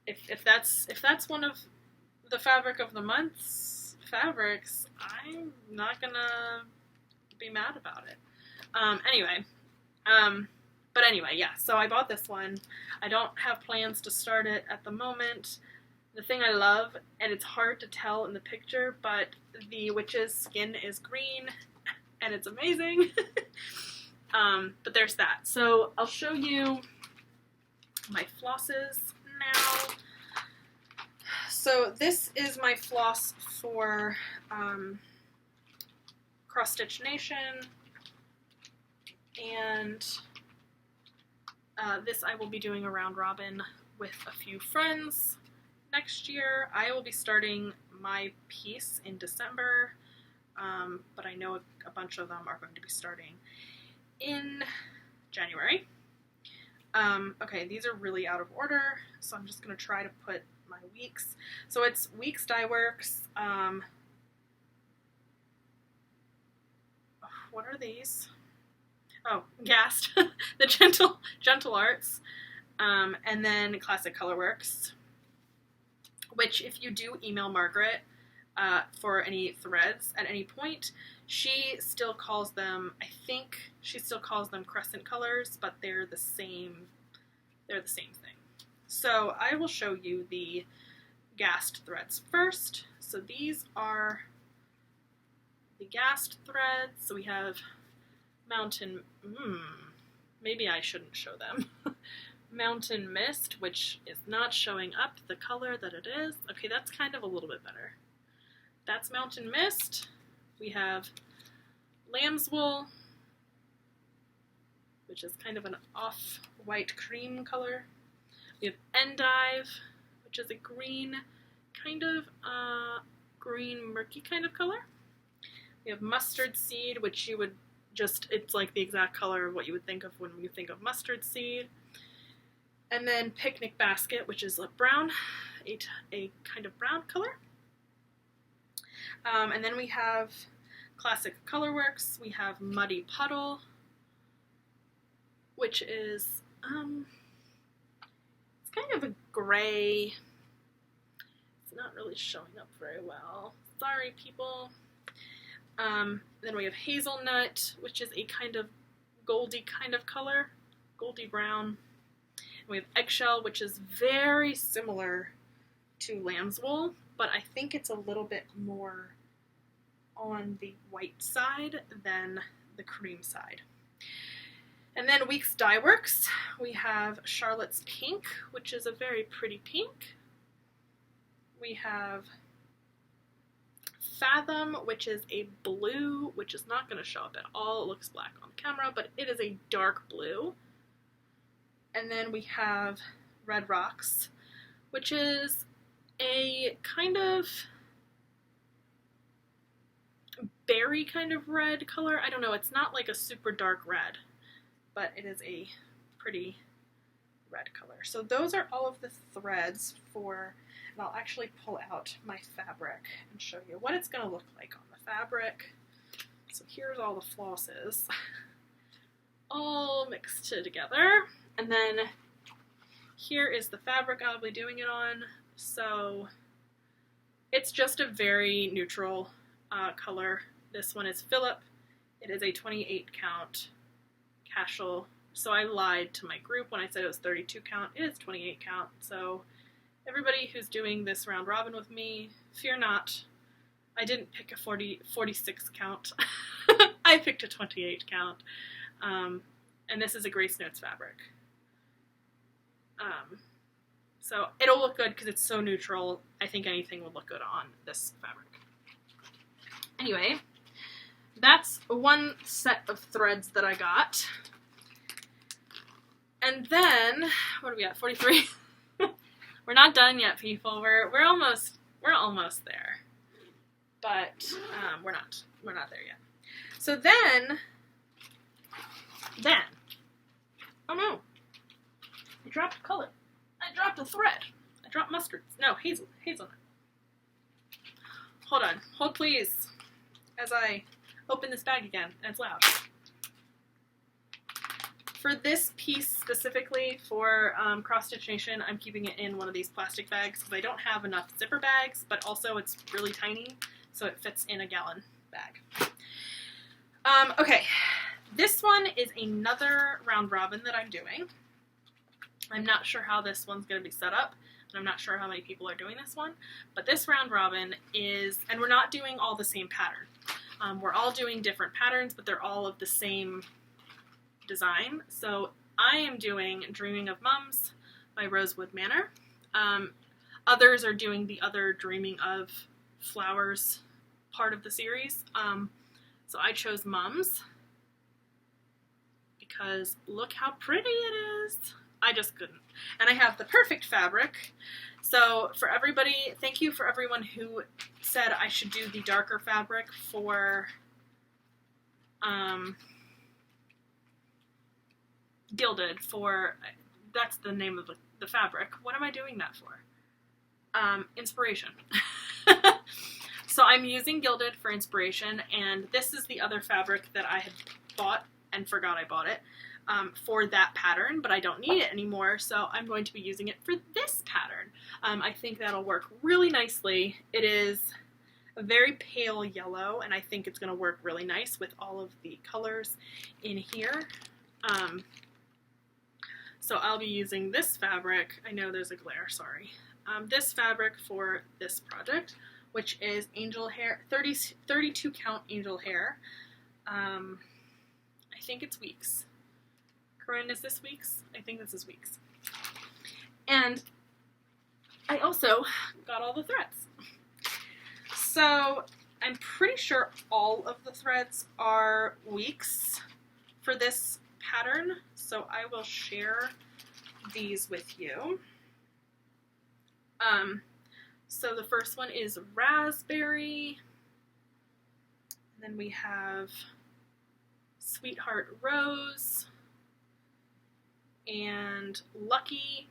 If that's one of the fabric of the month's fabrics, I'm not gonna be mad about it. But anyway, yeah, so I bought this one. I don't have plans to start it at the moment. The thing I love, and it's hard to tell in the picture, but the witch's skin is green, and it's amazing. But there's that. So I'll show you my flosses now. So this is my floss for Cross Stitch Nation, and this I will be doing a round robin with a few friends next year. I will be starting my piece in December, but I know a bunch of them are going to be starting in January. Okay, these are really out of order, so I'm just going to try to put my weeks. So it's Weeks Dye Works. what are these? Oh, Gast, the Gentle Arts, and then Classic Colorworks, which if you do email Margaret for any threads at any point, she still calls them, I think she still calls them crescent colors, but they're the same thing. So I will show you the Gast threads first. So these are the Gast threads. So we have Mountain, maybe I shouldn't show them. Mountain Mist, which is not showing up the color that it is. Okay, that's kind of a little bit better. That's Mountain Mist. We have Lamb's Wool, which is kind of an off-white cream color. We have Endive, which is a green, kind of green murky kind of color. We have Mustard Seed, which you would it's like the exact color of what you would think of when you think of mustard seed. And then Picnic Basket, which is a brown, a kind of brown color. And then we have Classic Colorworks. We have Muddy Puddle, which is it's kind of a gray. It's not really showing up very well. Sorry, people. Then we have Hazelnut, which is a kind of goldy kind of color, goldy brown. And we have Eggshell, which is very similar to Lamb's Wool, but I think it's a little bit more on the white side than the cream side. And then Weeks Dye Works, we have Charlotte's Pink, which is a very pretty pink. We have Fathom, which is a blue, which is not going to show up at all. It looks black on camera, but it is a dark blue. And then we have Red Rocks, which is a kind of berry kind of red color. I don't know, it's not like a super dark red, but it is a pretty red color. So those are all of the threads for, and I'll actually pull out my fabric and show you what it's going to look like on the fabric. So here's all the flosses all mixed together. And then here is the fabric I'll be doing it on. So it's just a very neutral color. This one is Philip. It is a 28 count cashel. So I lied to my group when I said it was 32 count. It is 28 count. So everybody who's doing this round robin with me, fear not. I didn't pick a 46 count. I picked a 28 count. And this is a Grace Notes fabric. So it'll look good because it's so neutral. I think anything would look good on this fabric. Anyway, that's one set of threads that I got. And then, what do we got? 43. We're not done yet, people. We're almost there. But we're not there yet. So then, oh no, I dropped a color. I dropped a thread. I dropped mustard. No, hazelnut. Hold on. Hold please. As I open this bag again, and it's loud. For this piece specifically, for Cross Stitch Nation, I'm keeping it in one of these plastic bags because I don't have enough zipper bags, but also it's really tiny, so it fits in a gallon bag. Okay, this one is another round robin that I'm doing. I'm not sure how this one's going to be set up, and I'm not sure how many people are doing this one, but this round robin is, and we're not doing all the same pattern. We're all doing different patterns, but they're all of the same design. So I am doing Dreaming of Mums by Rosewood Manor. Others are doing the other Dreaming of Flowers part of the series. So I chose Mums because look how pretty it is. I just couldn't. And I have the perfect fabric. So for everybody, thank you for everyone who said I should do the darker fabric for Gilded, for, that's the name of the fabric. What am I doing that for? Inspiration. So I'm using Gilded for inspiration, and this is the other fabric that I had bought and forgot I bought it for that pattern, but I don't need it anymore, so I'm going to be using it for this pattern. I think that'll work really nicely. It is a very pale yellow, and I think it's going to work really nice with all of the colors in here. So I'll be using this fabric. I know there's a glare, sorry. This fabric for this project, which is angel hair, 32 count angel hair. I think it's weeks. Corinne, is this weeks? I think this is weeks. And I also got all the threads. So I'm pretty sure all of the threads are weeks for this pattern, so I will share these with you. So the first one is raspberry, and then we have sweetheart rose, and lucky,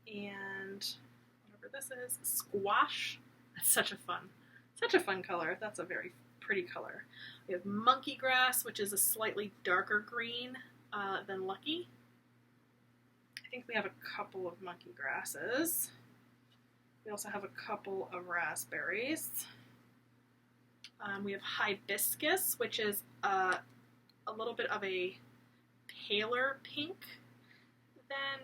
and whatever this is, squash. That's such a fun color. That's a very pretty color. We have monkey grass, which is a slightly darker green than lucky. I think we have a couple of monkey grasses. We also have a couple of raspberries. We have hibiscus, which is a little bit of a paler pink than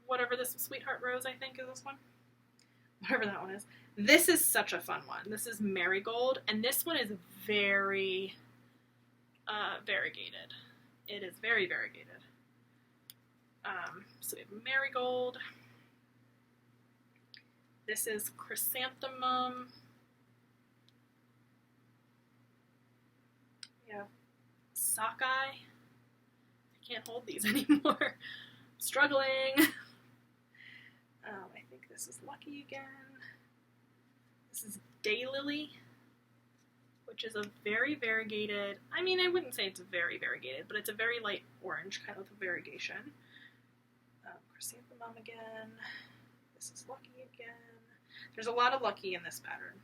whatever this sweetheart rose, I think, is this one. Whatever that one is. This is such a fun one. This is Marigold, and this one is very variegated. It is very variegated. So we have Marigold. This is Chrysanthemum. We have Sockeye. I can't hold these anymore. I'm struggling. I think this is Lucky again. This is Daylily, which is a very variegated, I mean, I wouldn't say it's very variegated, but it's a very light orange kind of variegation. Chrysanthemum again. This is Lucky again. There's a lot of Lucky in this pattern.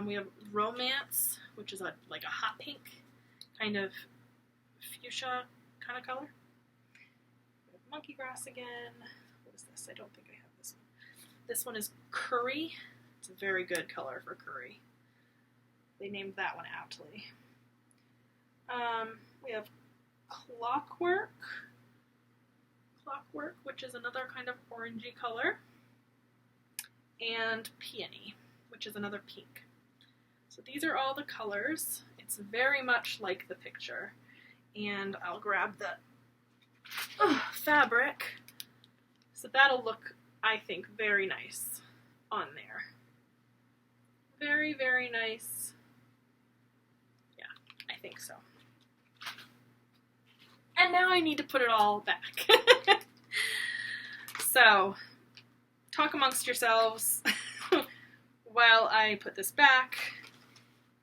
We have Romance, which is like a hot pink, kind of fuchsia kind of color. We have Monkey Grass again. What is this? I don't think I have this one. This one is Curry. It's a very good color for curry. They named that one aptly. We have Clockwork, which is another kind of orangey color, and Peony, which is another pink. So these are all the colors. It's very much like the picture. And I'll grab the fabric. So that'll look, I think, very nice on there. Very, very nice. Yeah, I think so. And now I need to put it all back. So, talk amongst yourselves while I put this back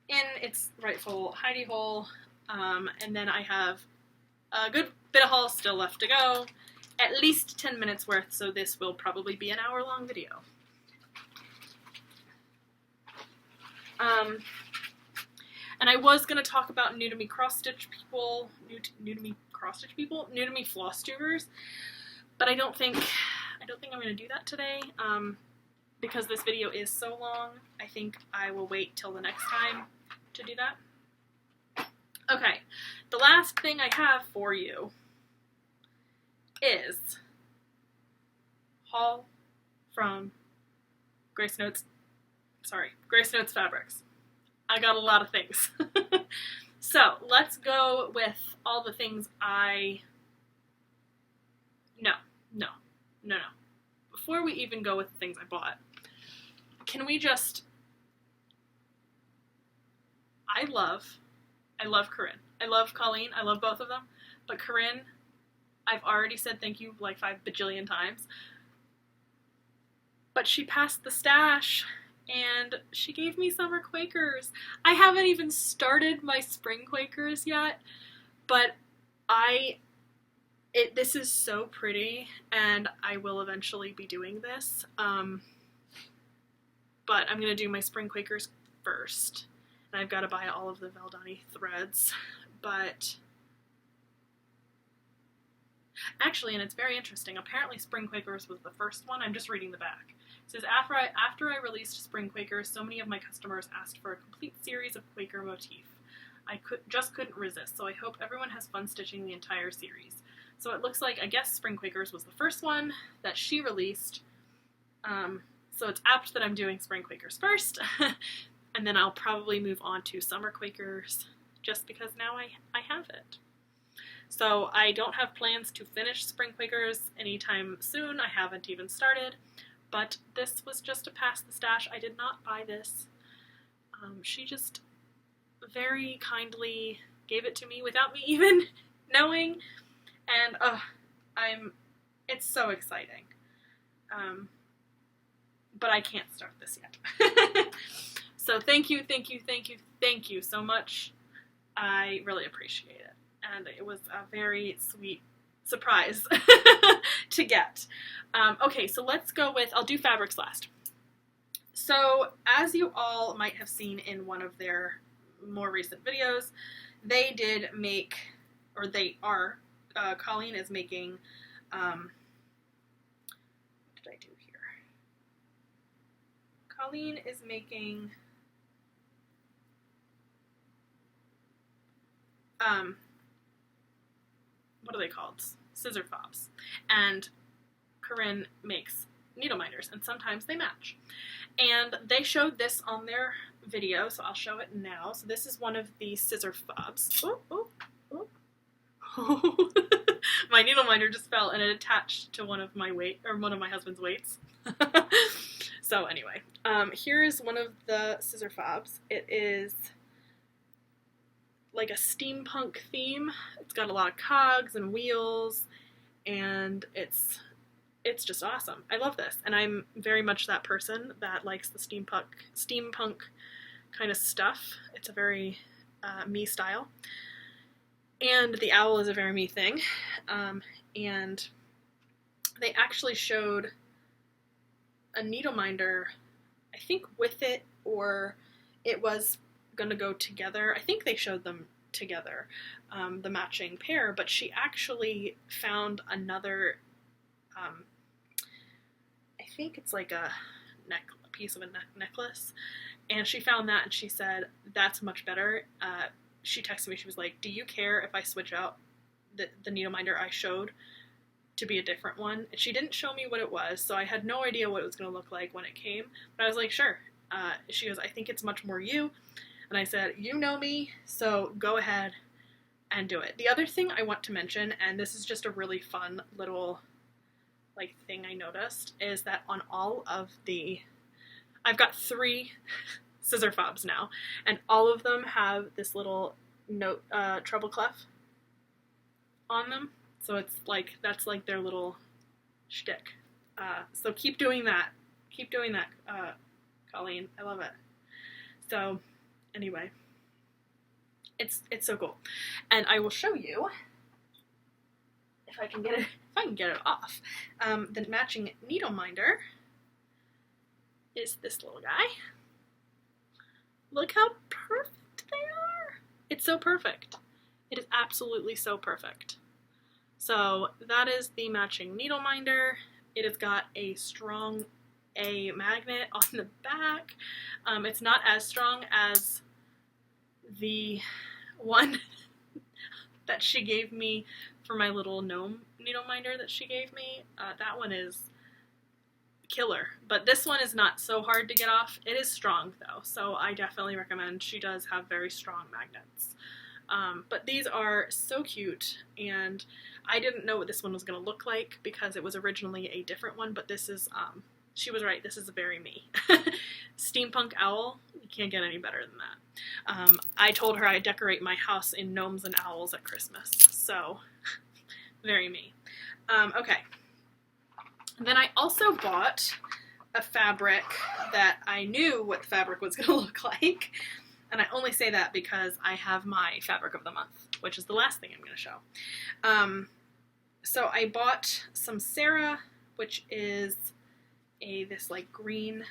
in its rightful hidey hole. And then I have a good bit of haul still left to go. At least 10 minutes worth, so this will probably be an hour-long video. And I was going to talk about new to me cross-stitch people, new to me Flosstubers, but I don't think I'm going to do that today, because this video is so long. I think I will wait till the next time to do that. Okay, the last thing I have for you is haul from Grace Notes Fabrics. I got a lot of things. So let's go with all the things No. Before we even go with the things I bought, can we just, I love Corinne. I love Colleen. I love both of them. But Corinne, I've already said thank you like 5 bajillion times. But she passed the stash and she gave me summer Quakers. I haven't even started my spring Quakers yet, but this is so pretty, and I will eventually be doing this. but I'm going to do my Spring Quakers first. And I've got to buy all of the Valdani threads, but actually, and it's very interesting, apparently Spring Quakers was the first one. I'm just reading the back. It says, after I released Spring Quakers, so many of my customers asked for a complete series of Quaker motif. I just couldn't resist, so I hope everyone has fun stitching the entire series. So it looks like, I guess Spring Quakers was the first one that she released, so it's apt that I'm doing Spring Quakers first, and then I'll probably move on to Summer Quakers, just because now I have it. So I don't have plans to finish Spring Quakers anytime soon. I haven't even started, but this was just to pass the stash. I did not buy this. She just very kindly gave it to me without me even knowing, and it's so exciting. But I can't start this yet. So thank you so much. I really appreciate it. And it was a very sweet surprise to get. Okay, so let's go with, I'll do fabrics last. So as you all might have seen in one of their more recent videos, they did make, or they are, Colleen is making, what did I do here? Colleen is making, what are they called? Scissor Fobs. And Corinne makes needle minders, and sometimes they match. And they showed this on their video, so I'll show it now. So this is one of the Scissor Fobs. My needle minder just fell, and it attached to one of my husband's weights. So anyway, here is one of the Scissor Fobs. It is like a steampunk theme. It's got a lot of cogs and wheels, and it's just awesome. I love this, and I'm very much that person that likes the steampunk kind of stuff. It's a very me style, and the owl is a very me thing. And they actually showed a needle minder, I think with it, or it was going to go together. I think they showed them together, the matching pair, but she actually found another, I think it's like a piece of a necklace, and she found that and she said, that's much better. She texted me, she was like, do you care if I switch out the needle minder I showed to be a different one? And she didn't show me what it was, so I had no idea what it was going to look like when it came, but I was like, sure. She goes, I think it's much more you. And I said, you know me, so go ahead and do it. The other thing I want to mention, and this is just a really fun little thing I noticed, is that on all of I've got 3 Scissor Fobs now, and all of them have this little note, treble clef on them. So it's that's like their little shtick. So keep doing that. Keep doing that, Colleen. I love it. So anyway, it's so cool, and I will show you if I can get it off. The matching needle minder is this little guy. Look how perfect they are. It's so perfect. It is absolutely so perfect. So that is the matching needle minder. It has got a strong A magnet on the back. It's not as strong as the one that she gave me for my little gnome needle minder that she gave me. That one is killer, but this one is not so hard to get off. It is strong though, so I definitely recommend. She does have very strong magnets. But these are so cute, and I didn't know what this one was going to look like because it was originally a different one, but this is, she was right, this is very me. Steampunk owl, you can't get any better than that. I told her I decorate my house in gnomes and owls at Christmas, so very me. Okay. Then I also bought a fabric that I knew what the fabric was going to look like. And I only say that because I have my fabric of the month, which is the last thing I'm going to show. So I bought some Sarah, which is this green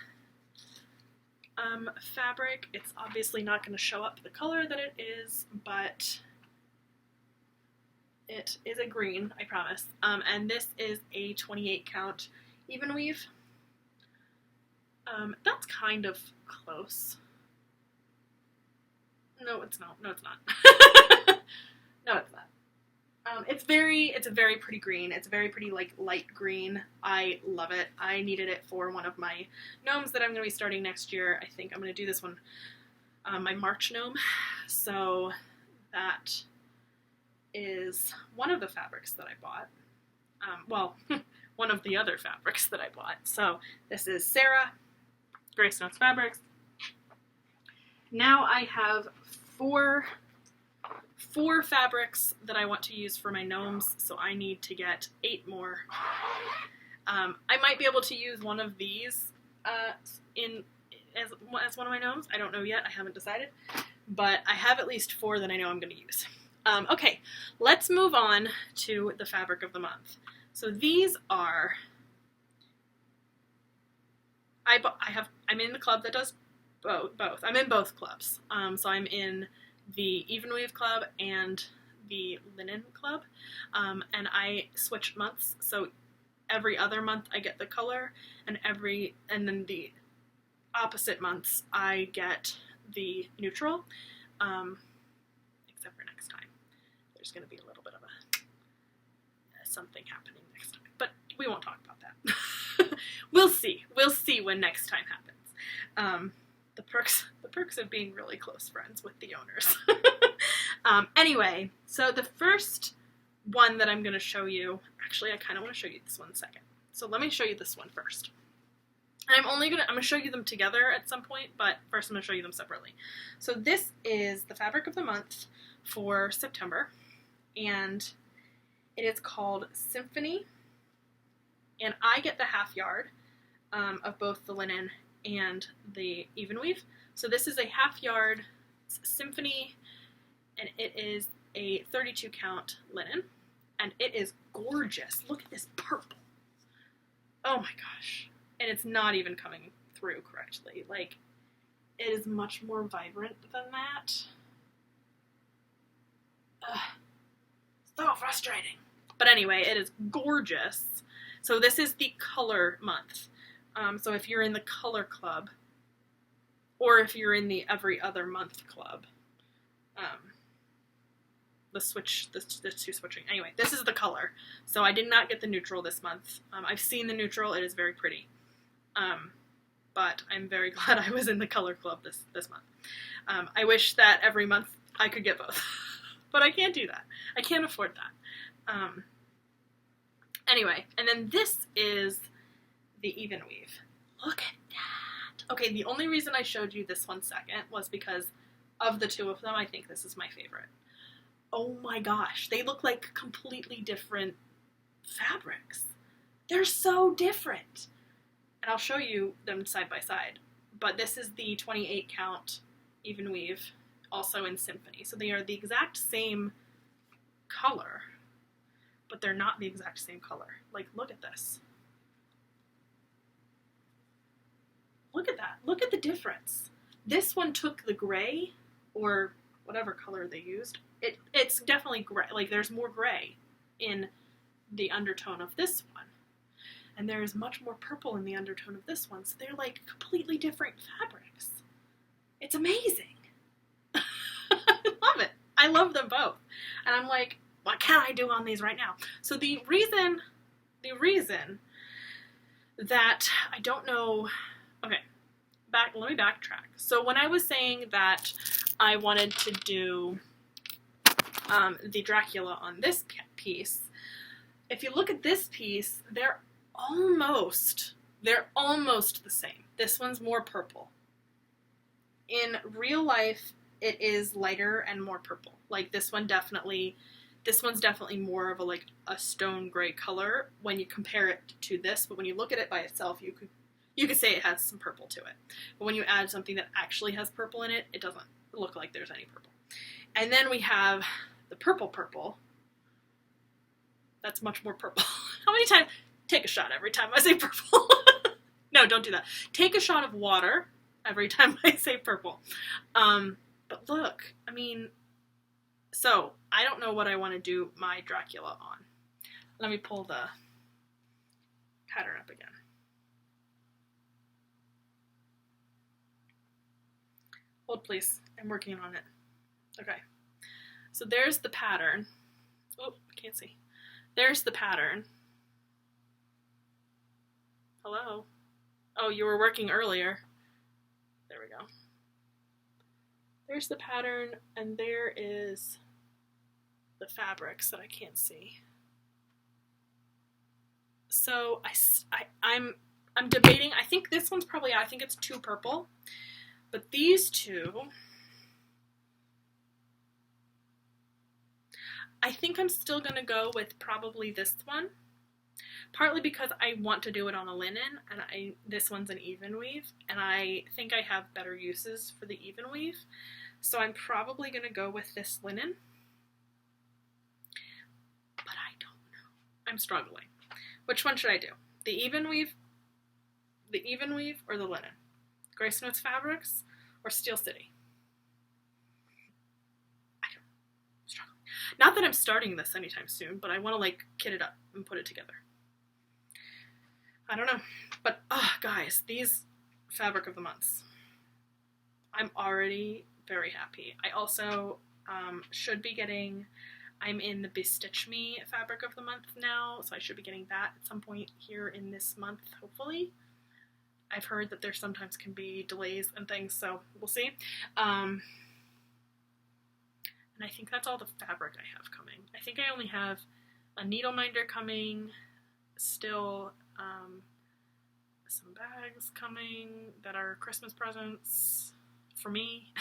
fabric. It's obviously not going to show up the color that it is, but it is a green, I promise. And this is a 28 count even weave. That's kind of close. No, it's not. No, it's not. No, it's not. It's a very pretty green. It's a very pretty, like, light green. I love it. I needed it for one of my gnomes that I'm going to be starting next year. I think I'm going to do this one, my March gnome. So that is one of the fabrics that I bought. Well, one of the other fabrics that I bought. So this is Sarah, Grace Notes Fabrics. Now I have four fabrics that I want to use for my gnomes, so I need to get 8 more. I might be able to use one of these as one of my gnomes. I don't know yet. I haven't decided. But I have at least 4 that I know I'm going to use. Okay, let's move on to the fabric of the month. So these are... I'm in the club that does both. I'm in both clubs. So I'm in the Evenweave Club and the Linen Club, and I switch months, so every other month I get the color, and then the opposite months I get the neutral, except for next time. There's going to be a little bit of something happening next time, but we won't talk about that. We'll see when next time happens. The perks of being really close friends with the owners. Anyway, so the first one that I'm going to show you, actually I kind of want to show you this one second. So let me show you this one first. And I'm going to show you them together at some point, but first I'm going to show you them separately. So this is the fabric of the month for September, and it is called Symphony, and I get the half yard of both the linen and the even weave. So this is a half yard Symphony, and it is a 32 count linen, and it is gorgeous. Look at this purple. Oh my gosh. And it's not even coming through correctly. Like, it is much more vibrant than that. Ugh. So frustrating. But anyway, it is gorgeous. So this is the color month. So if you're in the color club, or if you're in the every other month club, the two switching. Anyway, this is the color. So I did not get the neutral this month. I've seen the neutral. It is very pretty. But I'm very glad I was in the color club this month. I wish that every month I could get both, but I can't do that. I can't afford that. Anyway, and then this is the even weave. Look at that. Okay, the only reason I showed you this one second was because of the two of them, I think this is my favorite. Oh my gosh, they look like completely different fabrics. They're so different. And I'll show you them side by side. But this is the 28 count even weave, also in Symphony. So they are the exact same color, but they're not the exact same color. Like, look at this. Look at that. Look at the difference. This one took the gray, or whatever color they used. It's definitely gray. Like, there's more gray in the undertone of this one. And there is much more purple in the undertone of this one. So they're like completely different fabrics. It's amazing. I love it. I love them both. And I'm like, what can I do on these right now? So the reason that I don't know, okay, let me backtrack. So when I was saying that I wanted to do the Dracula on this piece, if you look at this piece, they're almost the same. This one's more purple. In real life, it is lighter and more purple. Like, this one's definitely more of a stone gray color when you compare it to this, but when you look at it by itself, you could say it has some purple to it. But when you add something that actually has purple in it, it doesn't look like there's any purple. And then we have the purple. That's much more purple. How many times? Take a shot every time I say purple. No, don't do that. Take a shot of water every time I say purple. But look, I mean, so I don't know what I want to do my Dracula on. Let me pull the pattern up again. Hold please, I'm working on it. Okay, so there's the pattern. Oh, can't see. There's the pattern. Hello? Oh, you were working earlier. There we go. There's the pattern, and there is the fabrics that I can't see. So I'm debating. I think this one's probably, I think it's too purple, but these two, I think I'm still gonna go with probably this one, partly because I want to do it on a linen, and this one's an even weave, and I think I have better uses for the even weave, so I'm probably gonna go with this linen, but I don't know. I'm struggling. Which one should I do? The even weave or the linen? Grace Notes Fabrics or Steel City? I don't know. I'm struggling. Not that I'm starting this anytime soon, but I want to like kit it up and put it together. I don't know. But guys, these fabric of the months. I'm already very happy. I also should be getting, I'm in the Bestitch Me fabric of the month now, so I should be getting that at some point here in this month, hopefully. I've heard that there sometimes can be delays and things, so we'll see. And I think that's all the fabric I have coming. I think I only have a needle minder coming, still some bags coming that are Christmas presents for me,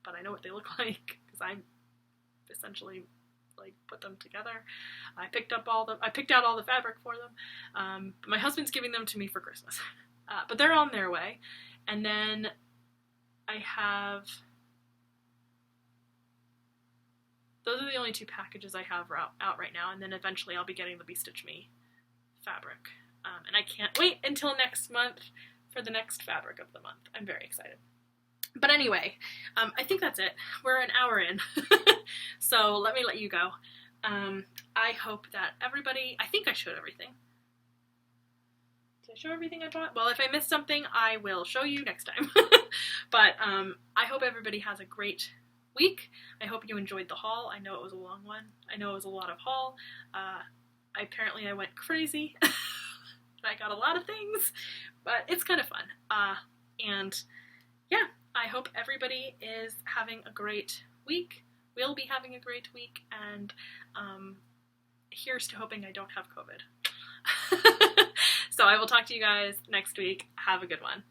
but I know what they look like because I essentially like put them together. I picked out all the fabric for them. But my husband's giving them to me for Christmas. But they're on their way. And then I have, those are the only two packages I have out right now. And then eventually I'll be getting the Bestitch Me fabric. And I can't wait until next month for the next fabric of the month. I'm very excited. But anyway, I think that's it. We're an hour in. So let me let you go. I hope that everybody, I think I showed everything. Did I show everything I bought? Well, if I missed something, I will show you next time. But I hope everybody has a great week. I hope you enjoyed the haul. I know it was a long one. I know it was a lot of haul. Apparently I went crazy. I got a lot of things, but it's kind of fun. And yeah, I hope everybody is having a great week. We'll be having a great week, and here's to hoping I don't have COVID. So I will talk to you guys next week. Have a good one.